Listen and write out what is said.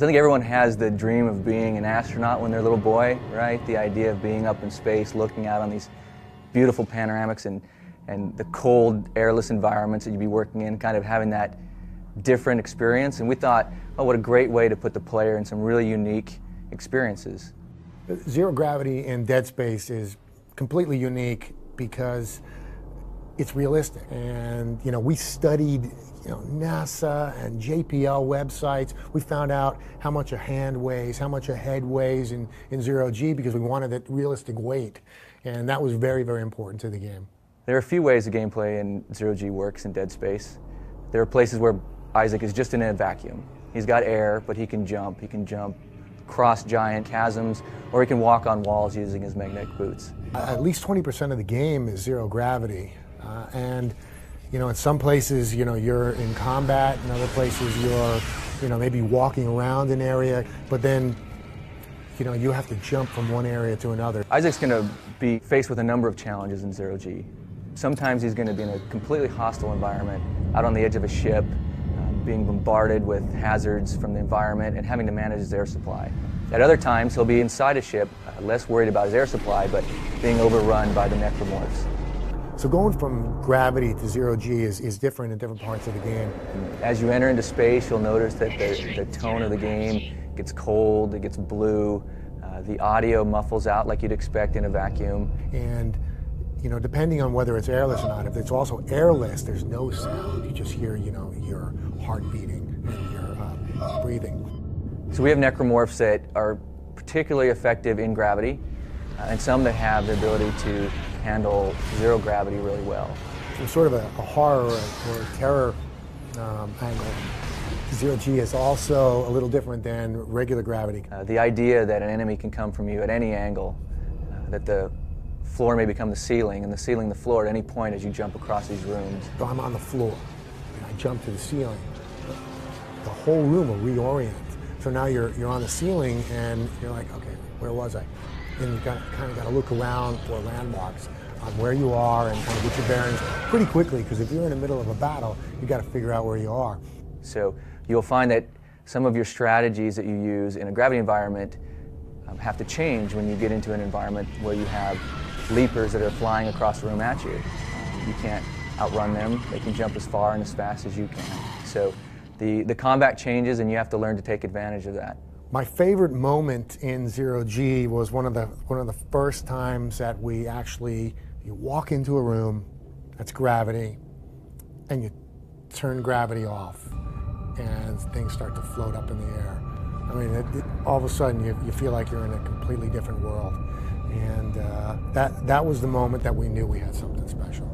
So I think everyone has the dream of being an astronaut when they're a little boy, right? The idea of being up in space, looking out on these beautiful panoramics and the cold, airless environments that you'd be working in, kind of having that different experience. And we thought, oh, what a great way to put the player in some really unique experiences. Zero gravity in dead space is completely unique because it's realistic. And we studied NASA and JPL websites. We found out how much a hand weighs, how much a head weighs in zero G, because we wanted that realistic weight. And that was very, very important to the game. There are a few ways the gameplay in zero G works in dead space. There are places where Isaac is just in a vacuum. He's got air, but he can jump. He can jump across giant chasms, or he can walk on walls using his magnetic boots. At least 20% of the game is zero gravity. And in some places, you're in combat. In other places, you're, maybe walking around an area. But then, you have to jump from one area to another. Isaac's going to be faced with a number of challenges in zero G. Sometimes he's going to be in a completely hostile environment, out on the edge of a ship, being bombarded with hazards from the environment and having to manage his air supply. At other times, he'll be inside a ship, less worried about his air supply, but being overrun by the necromorphs. So going from gravity to zero G is different in different parts of the game. As you enter into space, you'll notice that the tone of the game gets cold, it gets blue, the audio muffles out like you'd expect in a vacuum. And depending on whether it's airless or not, if it's also airless, there's no sound. You just hear, your heart beating and your breathing. So we have necromorphs that are particularly effective in gravity, and some that have the ability to handle zero gravity really well. From sort of a horror or terror angle, zero G is also a little different than regular gravity. The idea that an enemy can come from you at any angle, that the floor may become the ceiling, and the ceiling the floor at any point as you jump across these rooms. So I'm on the floor, and I jump to the ceiling. The whole room will reorient. So now you're on the ceiling, and you're like, okay, where was I? And you kind of got to look around for landmarks on where you are and kind of get your bearings pretty quickly, because if you're in the middle of a battle, you got to figure out where you are. So you'll find that some of your strategies that you use in a gravity environment have to change when you get into an environment where you have leapers that are flying across the room at you. You can't outrun them. They can jump as far and as fast as you can. So the combat changes, and you have to learn to take advantage of that. My favorite moment in zero G was one of the first times that we actually, you walk into a room that's gravity, and you turn gravity off, and things start to float up in the air. I mean, all of a sudden you feel like you're in a completely different world. And that was the moment that we knew we had something special.